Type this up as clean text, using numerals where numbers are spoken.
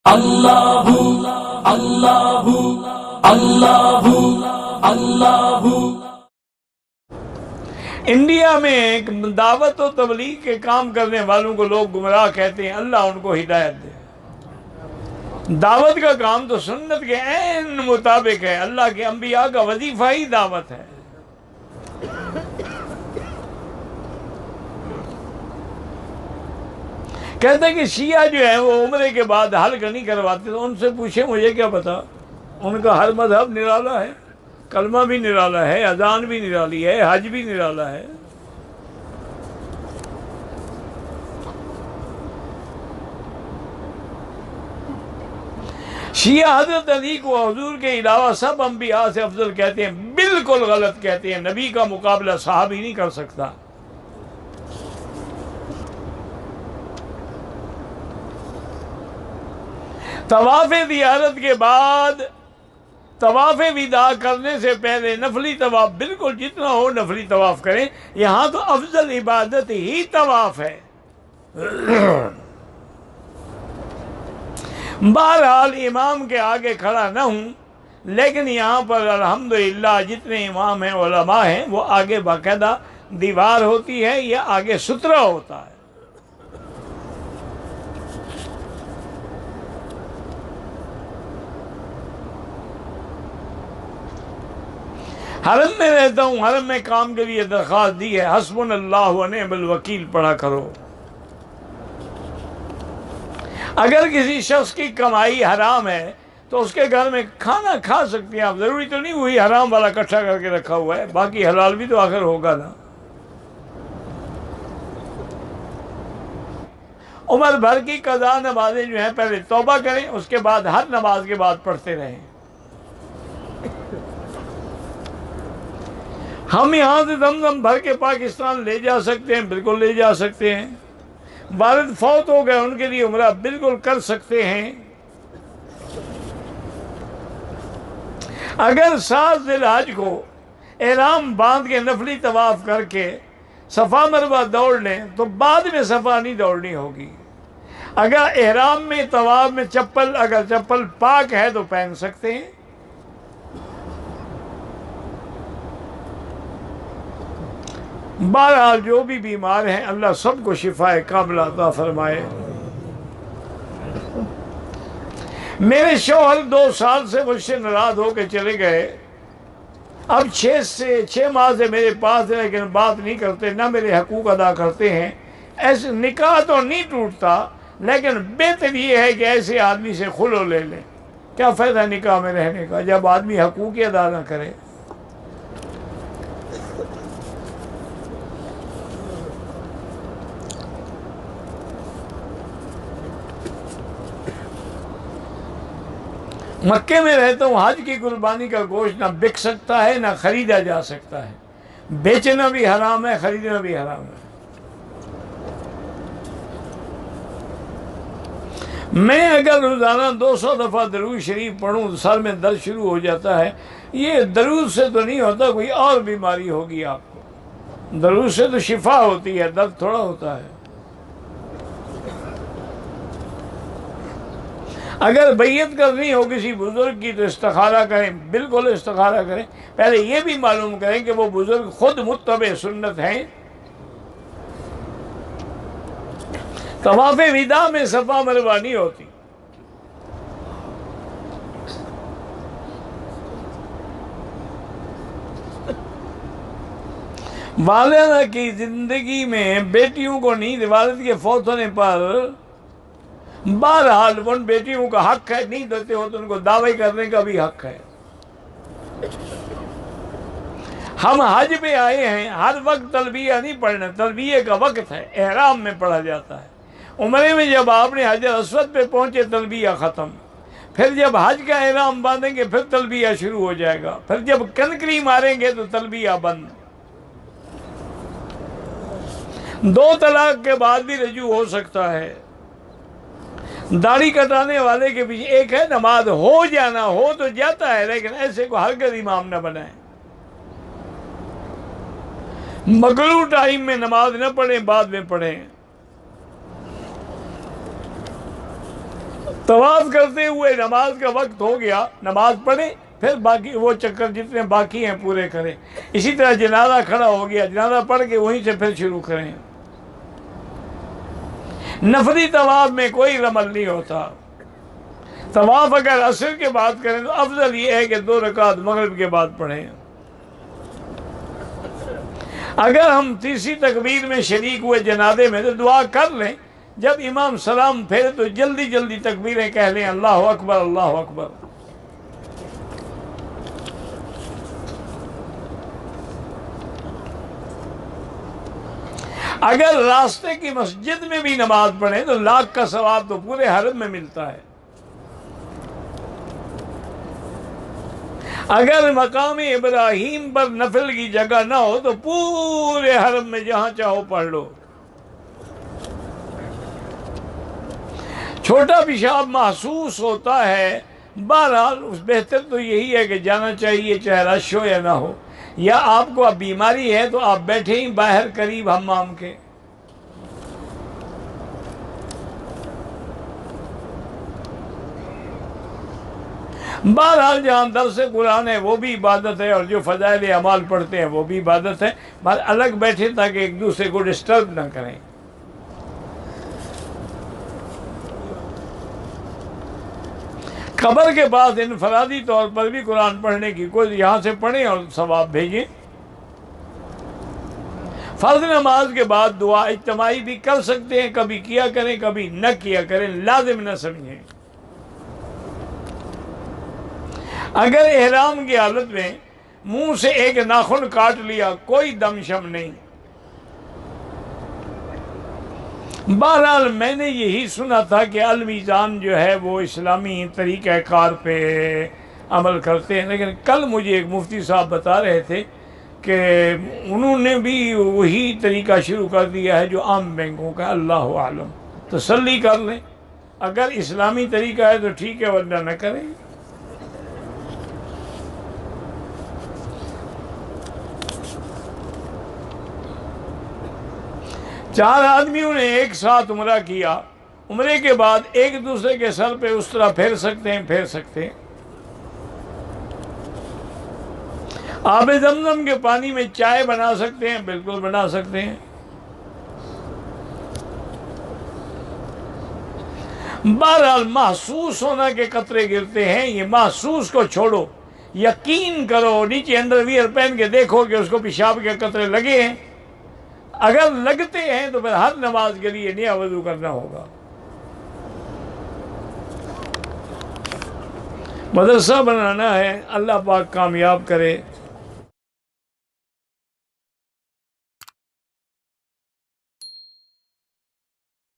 अल्लाहु अल्लाहु अल्लाहु अल्लाहु। इंडिया में एक दावत और तबलीग के काम करने वालों को लोग गुमराह कहते हैं, अल्लाह उनको हिदायत दे। दावत का काम तो सुन्नत के ऐन मुताबिक है, अल्लाह के अंबिया का वजीफा ही दावत है। कहते हैं कि शिया जो है वो उम्रे के बाद हल्क नहीं करवाते, तो उनसे पूछे मुझे क्या पता। उनका हर मजहब निराला है, कलमा भी निराला है, अजान भी निराली है, हज भी निराला है। शिया हजरत अली को हुजूर के अलावा सब अंबिया से अफजल कहते हैं, बिल्कुल गलत कहते हैं। नबी का मुकाबला सहाबी नहीं कर सकता। तवाफ़ ज़ियारत के बाद तवाफ़ विदा करने से पहले नफली तवाफ़ बिल्कुल जितना हो नफली तवाफ़ करें। यहाँ तो अफजल इबादत ही तवाफ़ है। बहरहाल इमाम के आगे खड़ा ना हूँ, लेकिन यहाँ पर अल्हम्दुलिल्लाह जितने इमाम हैं उलमा हैं वो आगे बाकायदा दीवार होती है या आगे सुतरा होता है। हरम में रहता हूँ, हरम में काम के लिए दरख्वास्त दी है, हस्बुनल्लाहु व निअमल वकील पढ़ा करो। अगर किसी शख्स की कमाई हराम है तो उसके घर में खाना खा सकते हैं आप, ज़रूरी तो नहीं वही हराम वाला इकट्ठा करके रखा हुआ है, बाकी हलाल भी तो आखिर होगा ना। उम्र भर की कज़ा नमाजें जो हैं पहले तौबा करें, उसके बाद हर नमाज के बाद पढ़ते रहें। हम यहाँ से दमदम भर के पाकिस्तान ले जा सकते हैं, बिल्कुल ले जा सकते हैं। वालिद फौत हो गए, उनके लिए उम्रा बिल्कुल कर सकते हैं। अगर 7 ज़िलहज को एहराम बांध के नफली तवाफ़ करके सफ़ा मरवा दौड़ लें तो बाद में सफ़ा नहीं दौड़नी होगी। अगर एहराम में तवाफ़ में अगर चप्पल पाक है तो पहन सकते हैं। बहरहाल जो भी बीमार हैं अल्लाह सबको शिफाए कामिला अता फरमाए। मेरे शौहर 2 साल से मुझसे नाराज होकर चले गए। अब 6 माह से मेरे पास है, लेकिन बात नहीं करते, ना मेरे हकूक अदा करते हैं। ऐसे निकाह तो नहीं टूटता, लेकिन बेहतर ये है कि ऐसे आदमी से खुलो ले लें। क्या फ़ायदा निकाह में रहने का जब आदमी हकूक ही अदा ना करे। मक्के में रहता हूँ, हज की कुर्बानी का गोश्त ना बिक सकता है ना खरीदा जा सकता है। बेचना भी हराम है, खरीदना भी हराम है। मैं अगर रोज़ाना 200 दफ़ा दरूद शरीफ पढ़ूँ तो सर में दर्द शुरू हो जाता है। ये दरूद से तो नहीं होता, कोई और बीमारी होगी आपको। दरूद से तो शिफा होती है, दर्द थोड़ा होता है। अगर बैयत करनी हो किसी बुजुर्ग की तो इस्तिखारा करें, बिल्कुल इस्तिखारा करें। पहले ये भी मालूम करें कि वो बुजुर्ग खुद मुत्तबे सुन्नत हैं। तवाफ़ विदा में सफ़ा मरवा नहीं होती। वालिदा की जिंदगी में बेटियों को नहीं, वालिद के फौत होने पर बहरहाल उन बेटियों का हक है, नहीं देते हो तो उनको दावे करने का भी हक है। हम हज पे आए हैं, हर वक्त तलबिया नहीं पढ़ना, तलबिये का वक्त है, एहराम में पढ़ा जाता है। उम्रे में जब आपने हजर अस्वद पे पहुंचे तलबिया ख़त्म, फिर जब हज का एहराम बांधेंगे फिर तलबिया शुरू हो जाएगा, फिर जब कनकरी मारेंगे तो तलबिया बंद। 2 तलाक के बाद भी रजू हो सकता है। दाढ़ी कटाने वाले के पीछे एक है नमाज हो जाना, हो तो जाता है, लेकिन ऐसे को हरगिज़ इमाम न बनाए। मगरू टाइम में नमाज न पढ़ें, बाद में पढ़ें। तवाफ करते हुए नमाज का वक्त हो गया, नमाज पढ़े, फिर बाकी वो चक्कर जितने बाकी हैं पूरे करें। इसी तरह जनाजा खड़ा हो गया, जनाजा पढ़ के वहीं से फिर शुरू करें। नफली तवाफ में कोई रमल नहीं होता। तवाफ अगर असर के बाद करें तो अफजल ये है कि 2 रकात मगरिब के बाद पढ़ें। अगर हम तीसरी तकबीर में शरीक हुए जनाजे में तो दुआ कर लें, जब इमाम सलाम फेरे तो जल्दी जल्दी तकबीरें कह लें, अल्लाह अकबर अल्लाह अकबर। अगर रास्ते की मस्जिद में भी नमाज पढ़े तो लाख का सवाब तो पूरे हरम में मिलता है। अगर मकाम इब्राहीम पर नफल की जगह ना हो तो पूरे हरम में जहां चाहो पढ़ लो। छोटा पेशाब महसूस होता है, बहरहाल बेहतर तो यही है कि जाना चाहिए, चाहे रश हो या ना हो। या आपको अब बीमारी है तो आप बैठे ही बाहर करीब हम्माम के। बहरहाल जहाँ दर्स कुरान है वो भी इबादत है, और जो फ़ज़ाइल अमाल पढ़ते हैं वो भी इबादत है। बस अलग बैठे ताकि एक दूसरे को डिस्टर्ब ना करें। खबर के बाद इनफरादी तौर पर भी कुरान पढ़ने की कोई यहाँ से पढ़ें और सवाब भेजें। फ़र्ज़ नमाज के बाद दुआ इज्तिमाई भी कर सकते हैं, कभी किया करें कभी न किया करें, लाजिम न समझें। अगर एहराम की हालत में मुंह से एक नाखून काट लिया, कोई दमशम नहीं। बहरहाल मैंने यही सुना था कि अल-मीज़ान जो है वो इस्लामी तरीक़ाकार पे अमल करते हैं, लेकिन कल मुझे एक मुफ्ती साहब बता रहे थे कि उन्होंने भी वही तरीका शुरू कर दिया है जो आम बैंकों का। अल्लाह आलम, तसल्ली कर लें, अगर इस्लामी तरीका है तो ठीक है, वरना न करें। चार आदमियों ने एक साथ उम्रा किया, उम्रे के बाद एक दूसरे के सर पे उस तरह फेर सकते हैं, फेर सकते हैं। आब जमजम के पानी में चाय बना सकते हैं, बिल्कुल बना सकते हैं। बहरहाल महसूस होना के कतरे गिरते हैं, ये महसूस को छोड़ो, यकीन करो। नीचे अंडरवियर पहन के देखो कि उसको पेशाब के कतरे लगे हैं। अगर लगते हैं तो फिर हर नमाज के लिए नया वज़ू करना होगा। मदरसा बनाना है, अल्लाह पाक कामयाब करे।